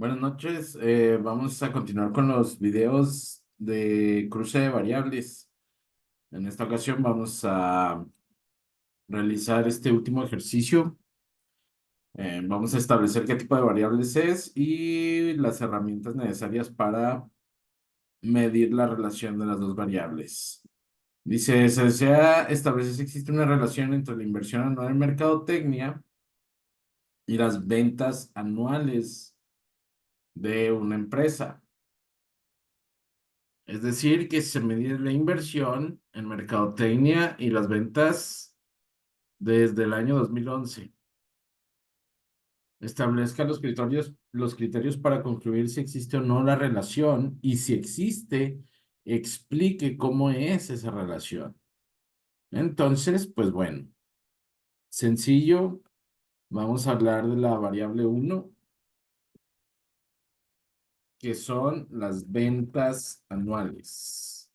Buenas noches. Vamos a continuar con los videos de cruce de variables. En esta ocasión vamos a realizar este último ejercicio. Vamos a establecer qué tipo de variables es y las herramientas necesarias para medir la relación de las dos variables. Dice, se desea establecer si existe una relación entre la inversión anual en mercadotecnia y las ventas anuales de una empresa. Es decir, que se mide la inversión en mercadotecnia y las ventas desde el año 2011. Establezca los criterios para concluir si existe o no la relación y si existe, explique cómo es esa relación. Entonces, pues bueno, sencillo, vamos a hablar de la variable uno, que son las ventas anuales.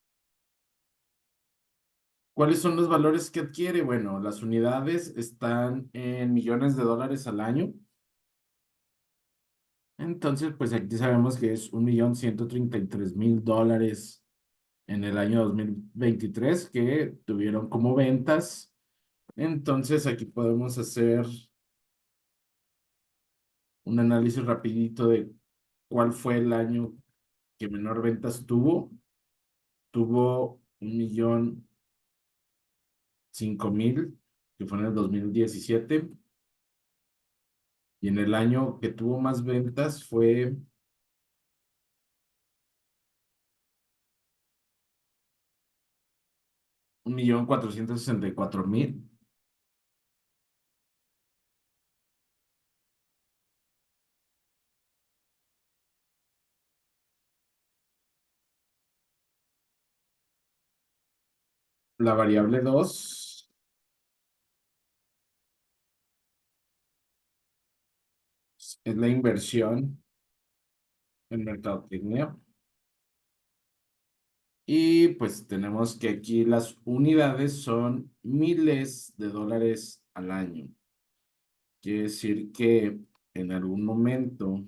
¿Cuáles son los valores que adquiere? Bueno, las unidades están en millones de dólares al año. Entonces, pues aquí sabemos que es 1.133.000 dólares en el año 2023 que tuvieron como ventas. Entonces, aquí podemos hacer un análisis rapidito de cuál fue el año que menor ventas tuvo. Tuvo 1.005.000, que fue en el 2017. Y en el año que tuvo más ventas fue 1.464.000. La variable 2 es la inversión en mercadotecnia. Y pues tenemos que aquí las unidades son miles de dólares al año. Quiere decir que en algún momento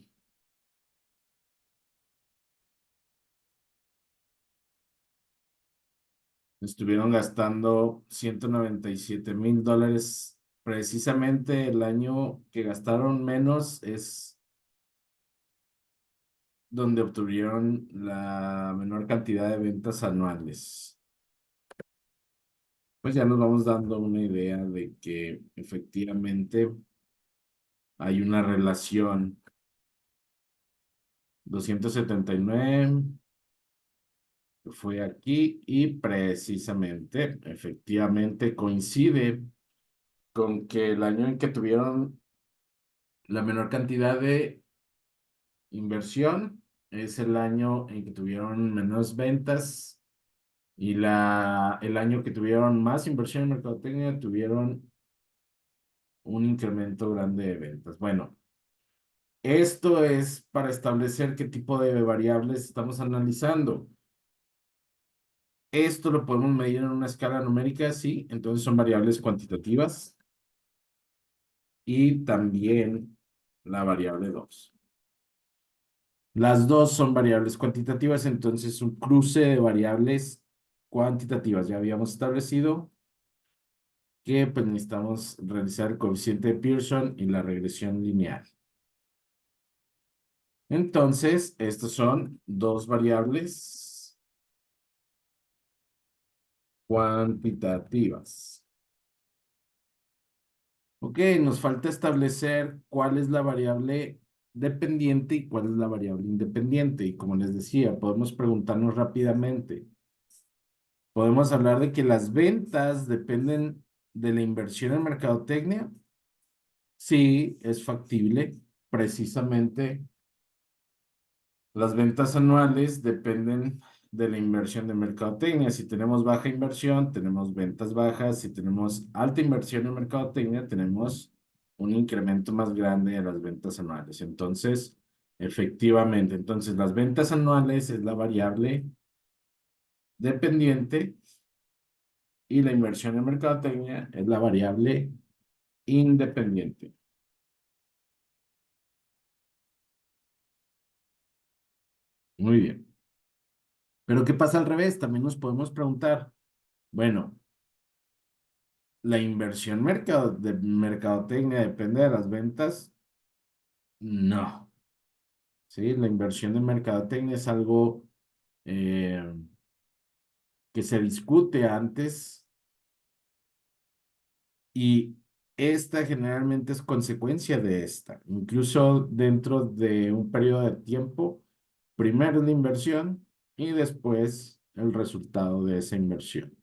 estuvieron gastando 197.000 dólares. Precisamente el año que gastaron menos es donde obtuvieron la menor cantidad de ventas anuales. Pues ya nos vamos dando una idea de que efectivamente hay una relación. 279 fue aquí y precisamente, efectivamente coincide con que el año en que tuvieron la menor cantidad de inversión es el año en que tuvieron menos ventas, y el año que tuvieron más inversión en mercadotecnia tuvieron un incremento grande de ventas. Bueno, esto es para establecer qué tipo de variables estamos analizando. Esto lo podemos medir en una escala numérica, sí, entonces son variables cuantitativas, y también la variable 2. Las dos son variables cuantitativas, entonces un cruce de variables cuantitativas. Ya habíamos establecido que pues, necesitamos realizar el coeficiente de Pearson y la regresión lineal. Entonces, estos son dos variables cuantitativas. Ok, nos falta establecer cuál es la variable dependiente y cuál es la variable independiente. Y como les decía, podemos preguntarnos rápidamente. Podemos hablar de que las ventas dependen de la inversión en mercadotecnia. Sí, es factible. Precisamente las ventas anuales dependen de la inversión de mercadotecnia. Si tenemos baja inversión, tenemos ventas bajas. Si tenemos alta inversión en mercadotecnia, tenemos un incremento más grande de las ventas anuales. Entonces, efectivamente, entonces las ventas anuales es la variable dependiente y la inversión en mercadotecnia es la variable independiente. Muy bien. Pero ¿qué pasa al revés? También nos podemos preguntar, bueno, ¿la inversión de mercadotecnia depende de las ventas? No. ¿Sí? La inversión de mercadotecnia es algo eh, que se discute antes y esta generalmente es consecuencia de esta. Incluso dentro de un periodo de tiempo, primero la inversión y después el resultado de esa inversión.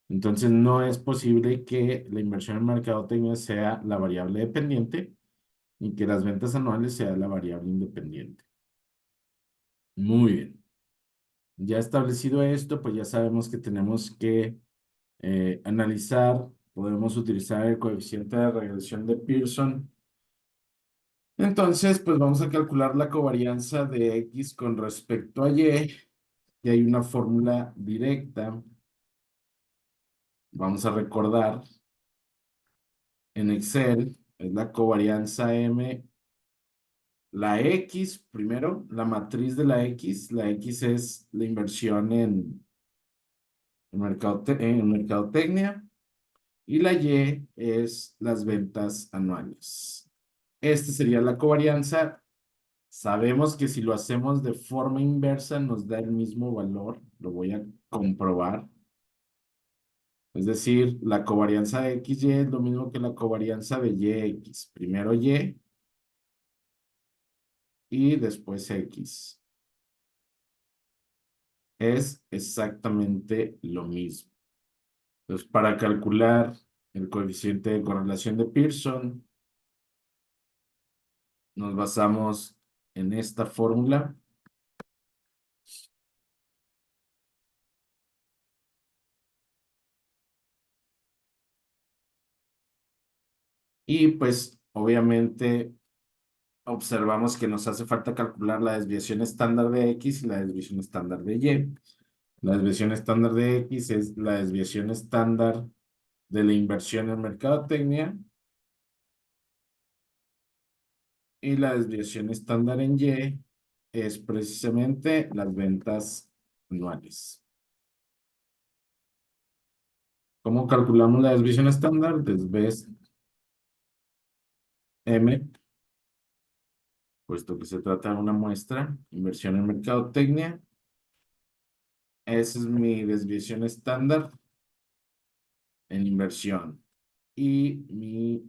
Entonces, no es posible que la inversión en mercadotecnia sea la variable dependiente y que las ventas anuales sea la variable independiente. Muy bien. Ya establecido esto, pues ya sabemos que tenemos que analizar, podemos utilizar el coeficiente de regresión de Pearson. Entonces, pues vamos a calcular la covarianza de X con respecto a Y, y hay una fórmula directa. Vamos a recordar en Excel, es la covarianza M, la X, primero, la matriz de la X es la inversión en mercadotecnia, y la Y es las ventas anuales. Esta sería la covarianza. Sabemos que si lo hacemos de forma inversa nos da el mismo valor. Lo voy a comprobar. Es decir, la covarianza de XY es lo mismo que la covarianza de YX. Primero Y después X. Es exactamente lo mismo. Entonces, para calcular el coeficiente de correlación de Pearson, nos basamos en esta fórmula. Y pues, obviamente, observamos que nos hace falta calcular la desviación estándar de X y la desviación estándar de Y. La desviación estándar de X es la desviación estándar de la inversión en mercadotecnia y la desviación estándar en Y es precisamente las ventas anuales. ¿Cómo calculamos la desviación estándar? Desves M, puesto que se trata de una muestra, inversión en mercadotecnia. Esa es mi desviación estándar en inversión. Y mi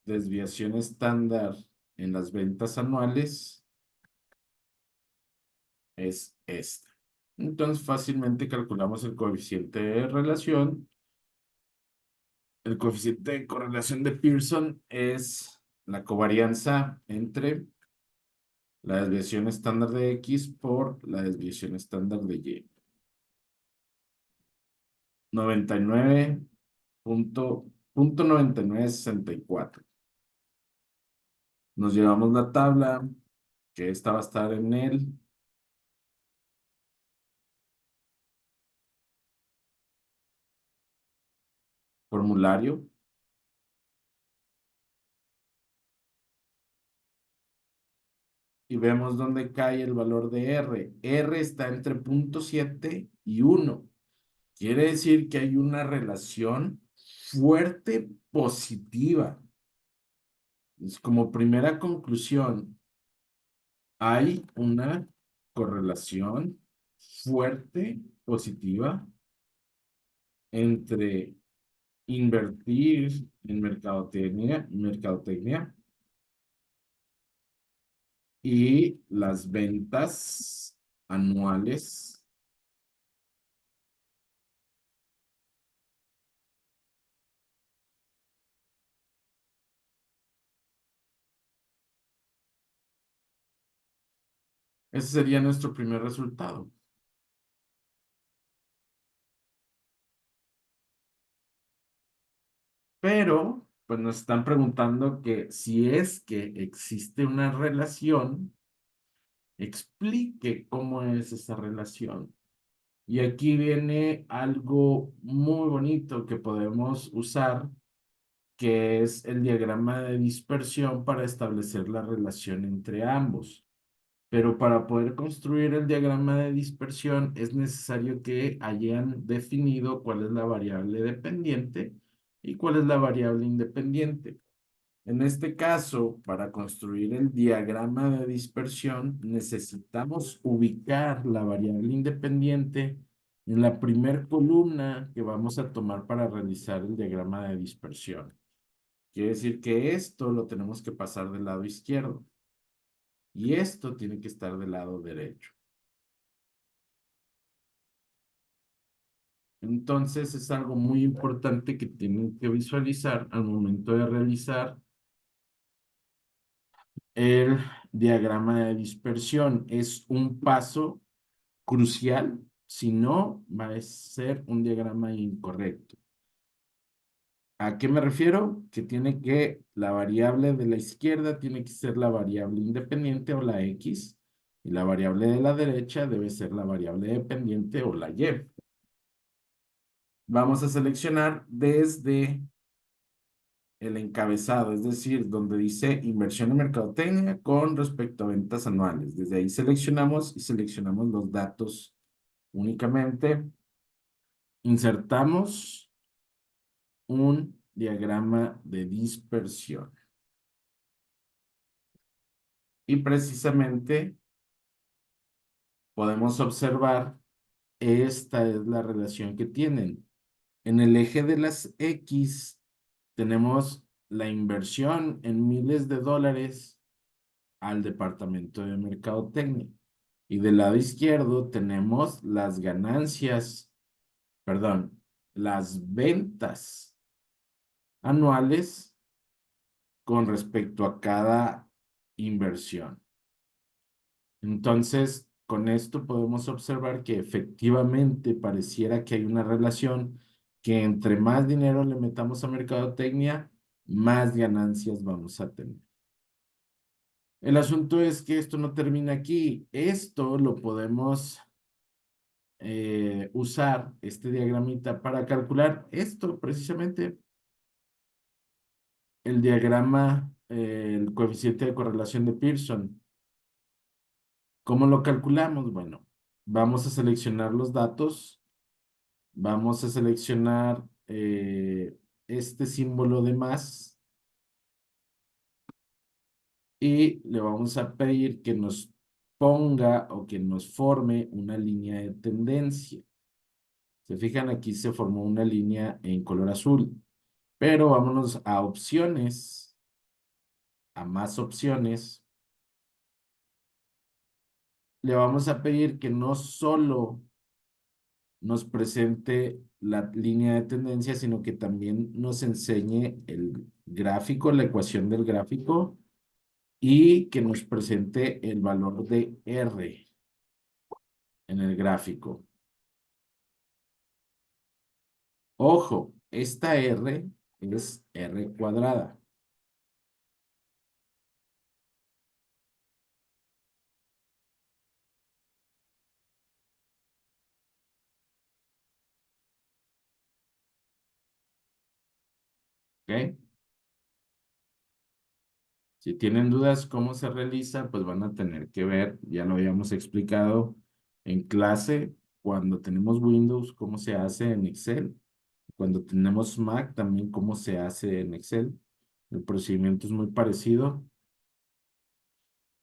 desviación estándar en las ventas anuales es esta. Entonces fácilmente calculamos el coeficiente de relación. El coeficiente de correlación de Pearson es la covarianza entre la desviación estándar de X por la desviación estándar de Y. 99.9964. Nos llevamos la tabla, que esta va a estar en el formulario. Y vemos dónde cae el valor de R. R está entre 0.7 y 1. Quiere decir que hay una relación fuerte positiva. Es como primera conclusión, hay una correlación fuerte positiva entre invertir en mercadotecnia y las ventas anuales. Ese sería nuestro primer resultado. Pero, pues nos están preguntando que si es que existe una relación, explique cómo es esa relación. Y aquí viene algo muy bonito que podemos usar, que es el diagrama de dispersión para establecer la relación entre ambos. Pero para poder construir el diagrama de dispersión es necesario que hayan definido cuál es la variable dependiente y cuál es la variable independiente. En este caso, para construir el diagrama de dispersión, necesitamos ubicar la variable independiente en la primer columna que vamos a tomar para realizar el diagrama de dispersión. Quiere decir que esto lo tenemos que pasar del lado izquierdo y esto tiene que estar del lado derecho. Entonces es algo muy importante que tienen que visualizar al momento de realizar el diagrama de dispersión. Es un paso crucial, si no, va a ser un diagrama incorrecto. ¿A qué me refiero? Que tiene que, la variable de la izquierda tiene que ser la variable independiente o la X, y la variable de la derecha debe ser la variable dependiente o la Y. Vamos a seleccionar desde el encabezado, es decir, donde dice inversión en mercadotecnia con respecto a ventas anuales. Desde ahí seleccionamos y seleccionamos los datos únicamente. Insertamos un diagrama de dispersión. Y precisamente podemos observar, esta es la relación que tienen. En el eje de las X tenemos la inversión en miles de dólares al departamento de mercadotecnia. Y del lado izquierdo tenemos las ganancias, perdón, las ventas anuales con respecto a cada inversión. Entonces, con esto podemos observar que efectivamente pareciera que hay una relación que entre más dinero le metamos a mercadotecnia, más ganancias vamos a tener. El asunto es que esto no termina aquí. Esto lo podemos usar, este diagramita, para calcular esto precisamente, el diagrama, el coeficiente de correlación de Pearson. ¿Cómo lo calculamos? Bueno, vamos a seleccionar los datos, vamos a seleccionar este símbolo de más y le vamos a pedir que nos ponga o que nos forme una línea de tendencia. Se fijan, aquí se formó una línea en color azul, pero vámonos a opciones, a más opciones. Le vamos a pedir que no solo nos presente la línea de tendencia, sino que también nos enseñe el gráfico, la ecuación del gráfico y que nos presente el valor de R en el gráfico. Ojo, esta R es R cuadrada. ¿Ok? Si tienen dudas cómo se realiza, pues van a tener que ver, ya lo habíamos explicado en clase, cuando tenemos Windows, cómo se hace en Excel, cuando tenemos Mac, también cómo se hace en Excel. El procedimiento es muy parecido.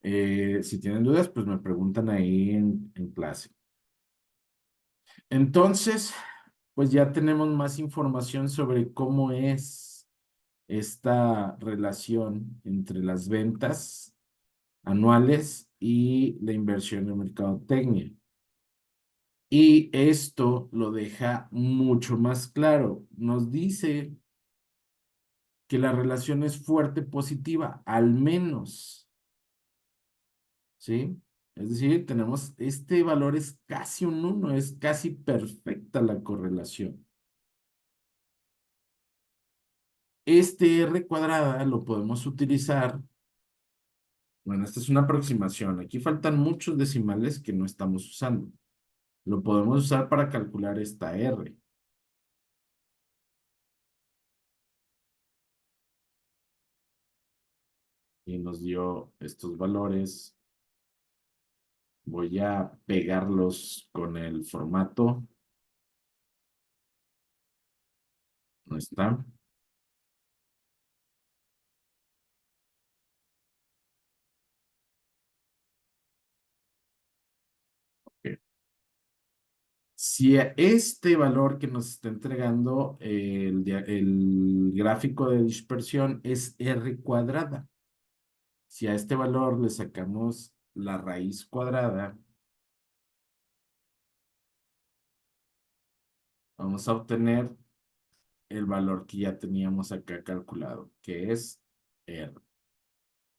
Si tienen dudas, pues me preguntan ahí en clase. Entonces, pues ya tenemos más información sobre cómo es esta relación entre las ventas anuales y la inversión en mercadotecnia. Y esto lo deja mucho más claro. Nos dice que la relación es fuerte positiva, al menos, ¿sí? Es decir, tenemos este valor es casi un 1, es casi perfecta la correlación. Este R cuadrada lo podemos utilizar, bueno, esta es una aproximación, aquí faltan muchos decimales que no estamos usando. Lo podemos usar para calcular esta R. Y nos dio estos valores Voy a pegarlos con el formato. ¿No está? Ok. Si este valor que nos está entregando el gráfico de dispersión es R cuadrada, si a este valor le sacamos la raíz cuadrada, vamos a obtener el valor que ya teníamos acá calculado, que es R.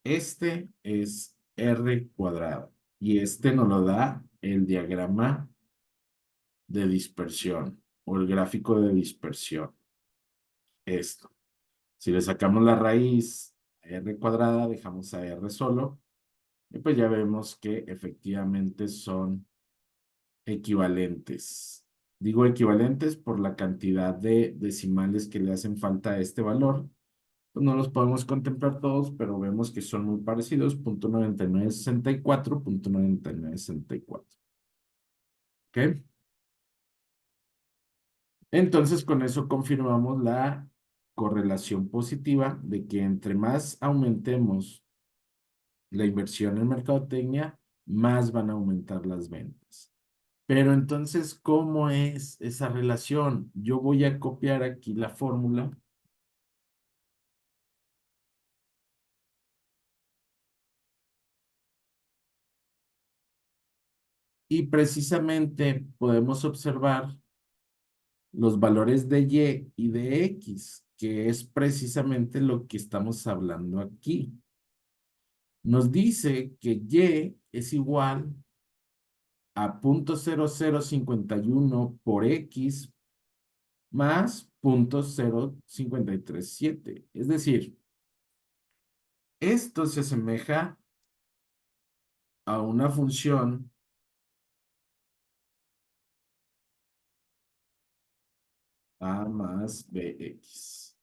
Este es R cuadrado y este nos lo da el diagrama de dispersión o el gráfico de dispersión. Esto. Si le sacamos la raíz a R cuadrada, dejamos a R solo y pues ya vemos que efectivamente son equivalentes. Digo equivalentes por la cantidad de decimales que le hacen falta a este valor. Pues no los podemos contemplar todos, pero vemos que son muy parecidos. 0.9964, 0.9964. ¿Ok? Entonces, con eso confirmamos la correlación positiva de que entre más aumentemos la inversión en mercadotecnia, más van a aumentar las ventas. Pero entonces, ¿cómo es esa relación? Yo voy a copiar aquí la fórmula y precisamente podemos observar los valores de Y y de X, que es precisamente lo que estamos hablando aquí. Nos dice que Y es igual a 0.0051 por X más 0.0537. Es decir, esto se asemeja a una función A más BX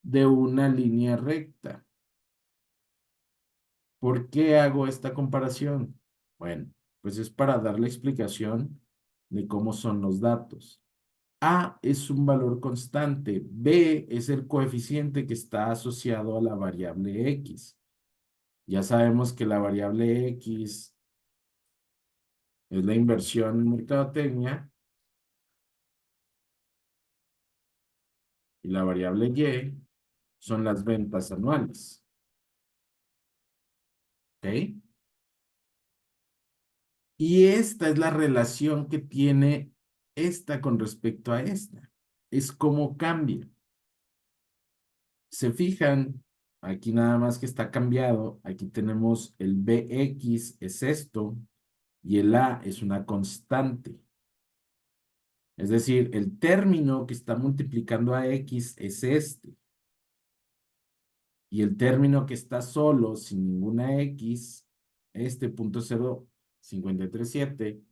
de una línea recta. ¿Por qué hago esta comparación? Bueno, pues es para dar la explicación de cómo son los datos. A es un valor constante, B es el coeficiente que está asociado a la variable X. Ya sabemos que la variable X es la inversión en mercadotecnia y la variable Y son las ventas anuales. ¿Ok? Y esta es la relación que tiene esta con respecto a esta. Es cómo cambia. Se fijan, aquí nada más que está cambiado. Aquí tenemos el BX es esto y el A es una constante. Es decir, el término que está multiplicando a X es este. Y el término que está solo, sin ninguna X, este 0.0537,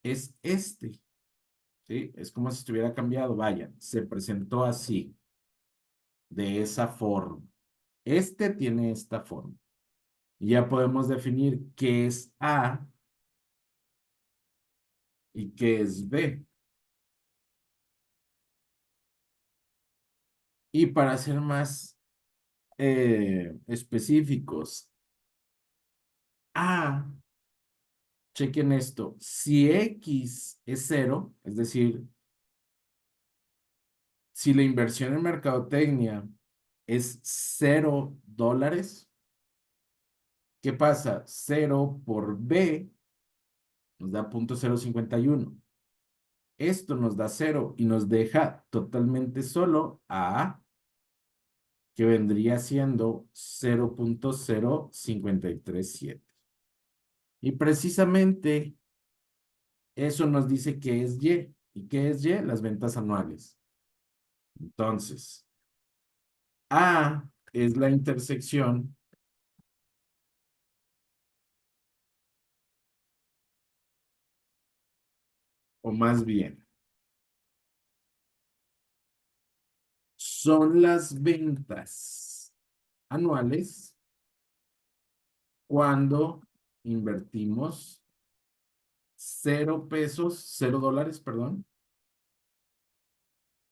es este. ¿Sí? Es como si estuviera cambiado. Vaya, se presentó así, de esa forma. Este tiene esta forma. Y ya podemos definir qué es A y qué es B. Y para ser más específicos, A, chequen esto, si X es cero, es decir, si la inversión en mercadotecnia es $0, ¿qué pasa? Cero por B nos da 0.051. Esto nos da cero y nos deja totalmente solo a A, que vendría siendo 0.0537. Y precisamente eso nos dice que es Y. ¿Y qué es Y? Las ventas anuales. Entonces, A es la intersección, o más bien, son las ventas anuales cuando invertimos 0 pesos, $0, perdón,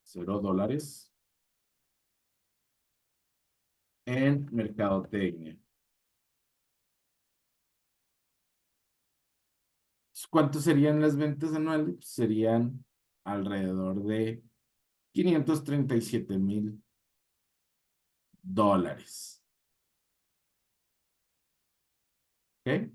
$0 en mercadotecnia. ¿Cuánto serían las ventas anuales? Pues serían alrededor de $537,000. ¿Ok?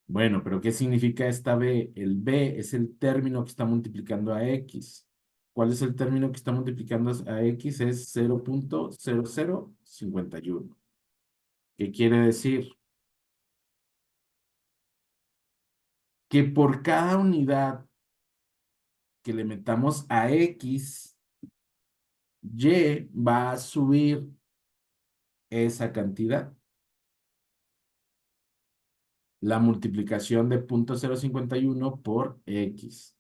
Bueno, pero ¿qué significa esta B? El B es el término que está multiplicando a X. ¿Cuál es el término que está multiplicando a X? Es 0.0051. ¿Qué quiere decir? Que por cada unidad que le metamos a X, Y va a subir esa cantidad. La multiplicación de 0.051 por X.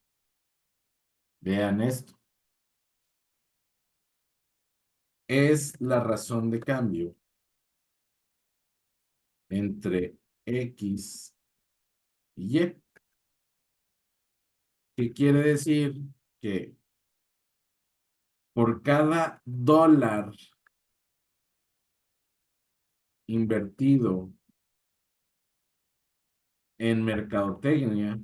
Vean esto. Es la razón de cambio entre X y Y. ¿Qué quiere decir? Que por cada dólar invertido en mercadotecnia,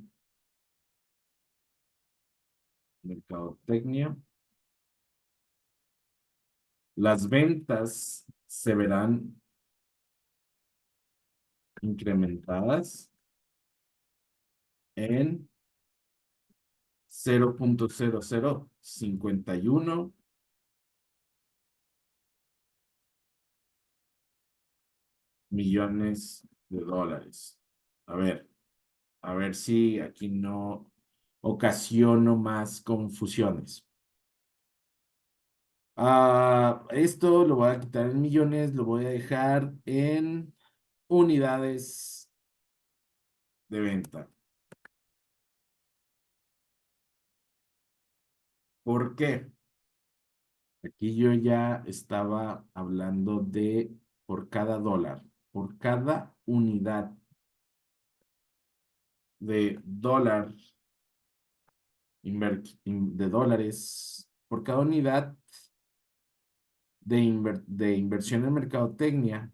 las ventas se verán incrementadas en 0.0051 millones de dólares. A ver si aquí no ocasiono más confusiones. Esto lo voy a quitar en millones, lo voy a dejar en unidades de venta. ¿Por qué? Aquí yo ya estaba hablando de por cada dólar, por cada unidad de dólar, de dólares, por cada unidad de inversión en mercadotecnia,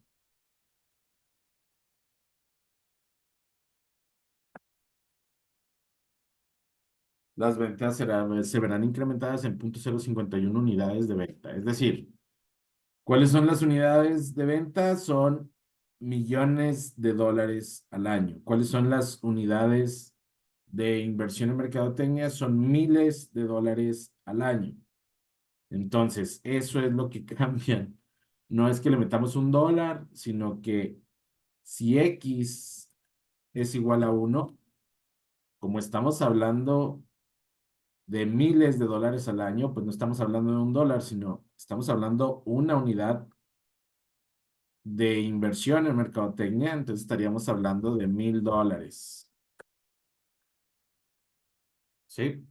las ventas se verán incrementadas en 0.051 unidades de venta. Es decir, ¿cuáles son las unidades de venta? Son millones de dólares al año. ¿Cuáles son las unidades de inversión en mercadotecnia? Son miles de dólares al año. Entonces, eso es lo que cambian. No es que le metamos $1, sino que si X es igual a 1, como estamos hablando de miles de dólares al año, pues no estamos hablando de $1, sino estamos hablando una unidad de inversión en mercadotecnia, entonces estaríamos hablando de $1,000. ¿Sí?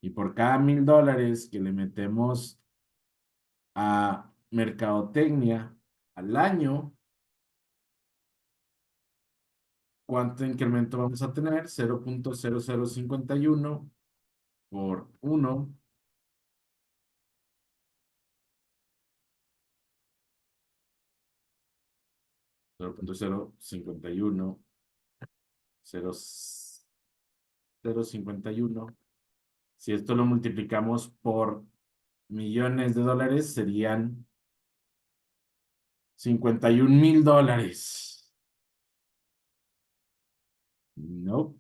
Y por cada $1,000 que le metemos a mercadotecnia al año, ¿cuánto incremento vamos a tener? 0.0051 por 1, 0.051, 0.051. Si esto lo multiplicamos por millones de dólares, serían $51,000. No,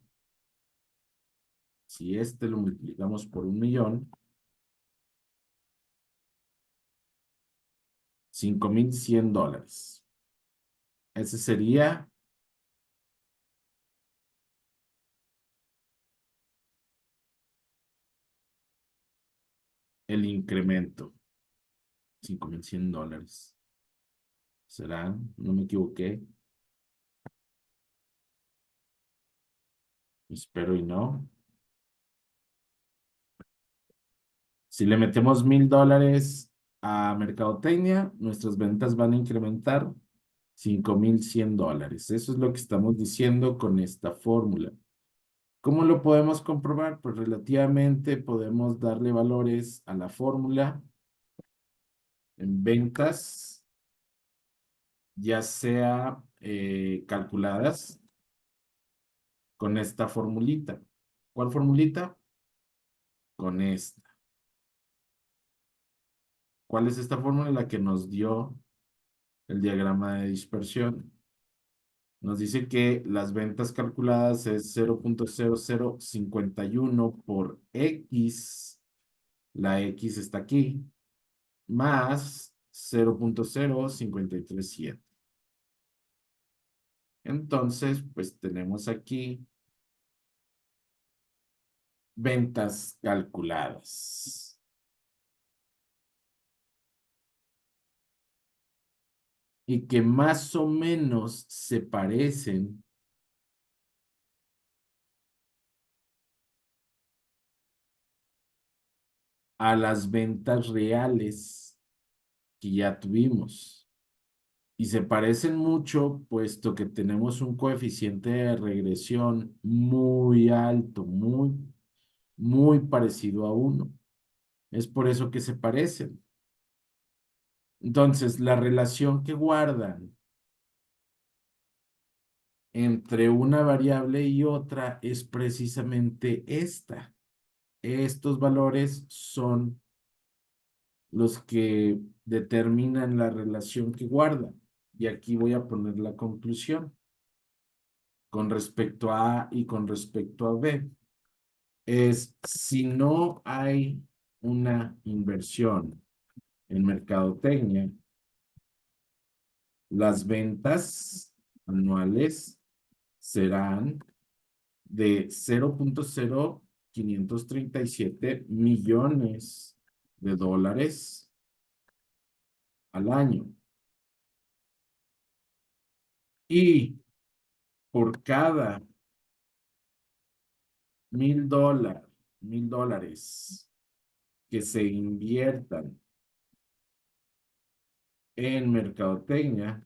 si este lo multiplicamos por 1,000,000, $5,100. Ese sería el incremento. $5,100. ¿Será? No me equivoqué. Espero y no. Si le metemos $1,000 a mercadotecnia, nuestras ventas van a incrementar $5,100. Eso es lo que estamos diciendo con esta fórmula. ¿Cómo lo podemos comprobar? Pues relativamente podemos darle valores a la fórmula en ventas, ya sea calculadas con esta formulita. ¿Cuál formulita? Con esta. ¿Cuál es esta fórmula? La que nos dio el diagrama de dispersión. Nos dice que las ventas calculadas es 0,0051 por X, la X está aquí, más 0,0537. Entonces, pues tenemos aquí ventas calculadas. Y que más o menos se parecen a las ventas reales que ya tuvimos. Y se parecen mucho, puesto que tenemos un coeficiente de regresión muy alto, muy parecido a 1. Es por eso que se parecen. Entonces, la relación que guardan entre una variable y otra es precisamente esta. Estos valores son los que determinan la relación que guardan. Y aquí voy a poner la conclusión con respecto a A y con respecto a B. Es si no hay una inversión en mercadotecnia, las ventas anuales serán de 0,0537 millones de dólares al año. Y por cada $1,000 que se inviertan en mercadotecnia,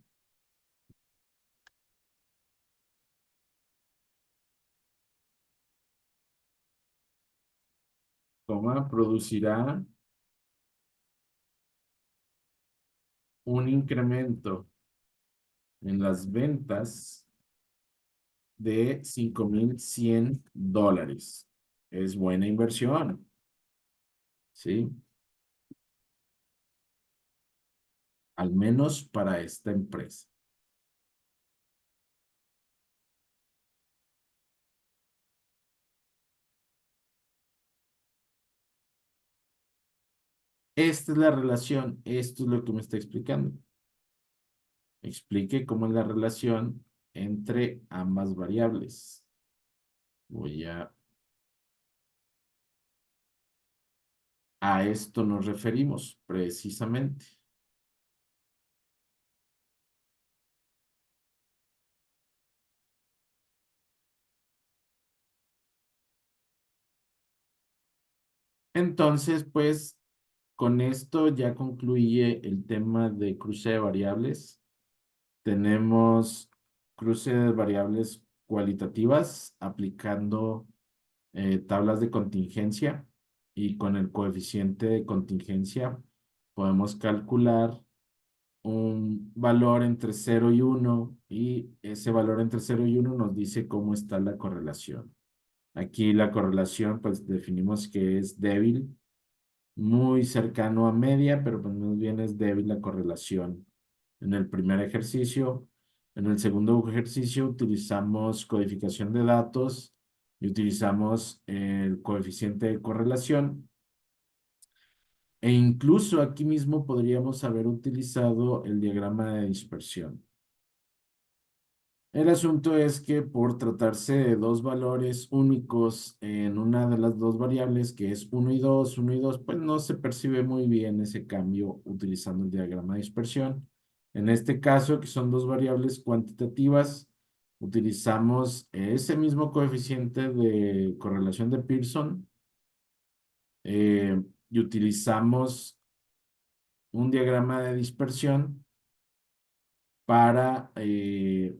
producirá un incremento en las ventas de $5,100. Es buena inversión, ¿sí? Al menos para esta empresa. Esta es la relación, esto es lo que me está explicando. Explique cómo es la relación entre ambas variables. A esto nos referimos precisamente. Entonces, pues, con esto ya concluye el tema de cruce de variables. Tenemos cruce de variables cualitativas aplicando tablas de contingencia, y con el coeficiente de contingencia podemos calcular un valor entre 0 y 1, y ese valor entre 0 y 1 nos dice cómo está la correlación. Aquí la correlación pues definimos que es débil, muy cercano a media, pero pues más bien es débil la correlación en el primer ejercicio. En el segundo ejercicio utilizamos codificación de datos y utilizamos el coeficiente de correlación. E incluso aquí mismo podríamos haber utilizado el diagrama de dispersión. El asunto es que por tratarse de dos valores únicos en una de las dos variables, que es 1 y 2, pues no se percibe muy bien ese cambio utilizando el diagrama de dispersión. En este caso, que son dos variables cuantitativas, utilizamos ese mismo coeficiente de correlación de Pearson, y utilizamos un diagrama de dispersión para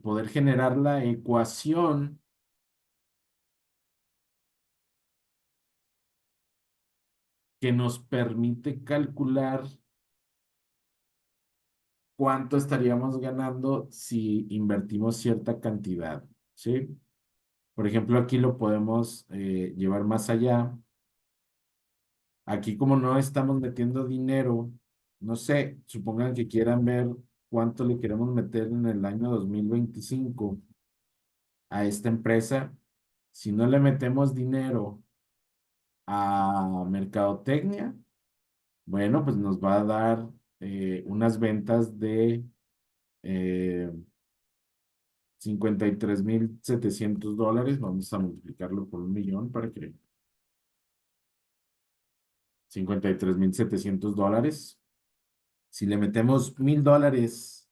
poder generar la ecuación que nos permite calcular cuánto estaríamos ganando si invertimos cierta cantidad, ¿sí? Por ejemplo, aquí lo podemos llevar más allá. Aquí como no estamos metiendo dinero, no sé, supongan que quieran ver cuánto le queremos meter en el año 2025 a esta empresa. Si no le metemos dinero a mercadotecnia, bueno, pues nos va a dar unas ventas de eh, 53,700 dólares. Vamos a multiplicarlo por 1 millón para que 53,700 dólares. Si le metemos $1,000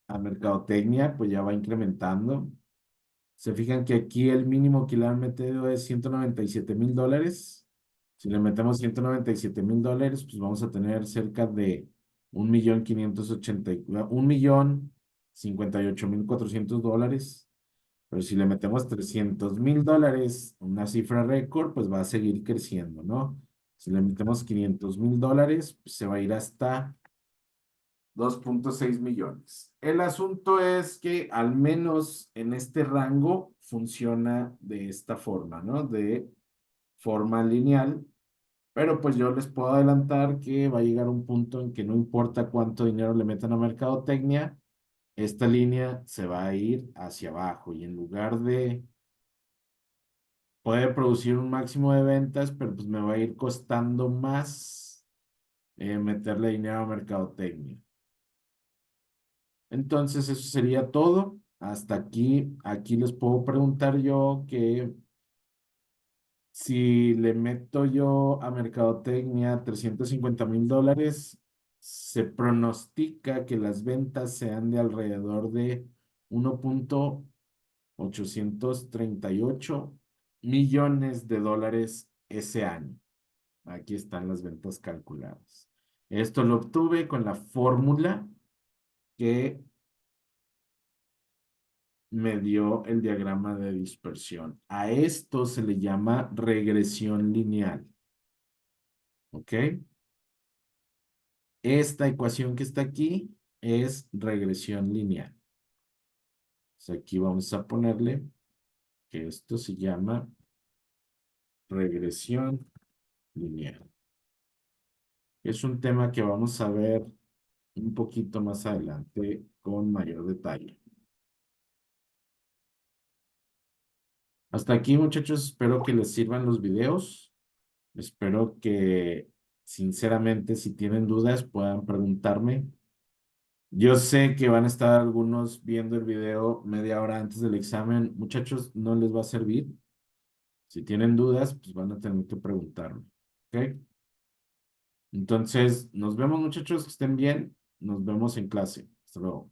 a mercadotecnia, pues ya va incrementando. Se fijan que aquí el mínimo que le han metido es $197,000. Si le metemos $197,000, pues vamos a tener cerca de 1,58,400 dólares. Pero si le metemos $300,000, una cifra récord, pues va a seguir creciendo, ¿no? Si le metemos $500,000, pues se va a ir hasta 2,6 millones. El asunto es que al menos en este rango funciona de esta forma, ¿no? De forma lineal, pero pues yo les puedo adelantar que va a llegar un punto en que no importa cuánto dinero le metan a mercadotecnia, esta línea se va a ir hacia abajo y en lugar de poder producir un máximo de ventas, pero pues me va a ir costando más meterle dinero a mercadotecnia. Entonces, eso sería todo. Hasta aquí, aquí les puedo preguntar yo que si le meto yo a mercadotecnia $350,000, se pronostica que las ventas sean de alrededor de 1,838 millones de dólares ese año. Aquí están las ventas calculadas. Esto lo obtuve con la fórmula que me dio el diagrama de dispersión. A esto se le llama regresión lineal. ¿Ok? Esta ecuación que está aquí es regresión lineal. Entonces aquí vamos a ponerle que esto se llama regresión lineal. Es un tema que vamos a ver un poquito más adelante con mayor detalle. Hasta aquí, muchachos, espero que les sirvan los videos. Espero que, sinceramente, si tienen dudas, puedan preguntarme. Yo sé que van a estar algunos viendo el video media hora antes del examen. Muchachos, no les va a servir. Si tienen dudas, pues van a tener que preguntarme. ¿Ok? Entonces, nos vemos, muchachos, que estén bien. Nos vemos en clase. Hasta luego.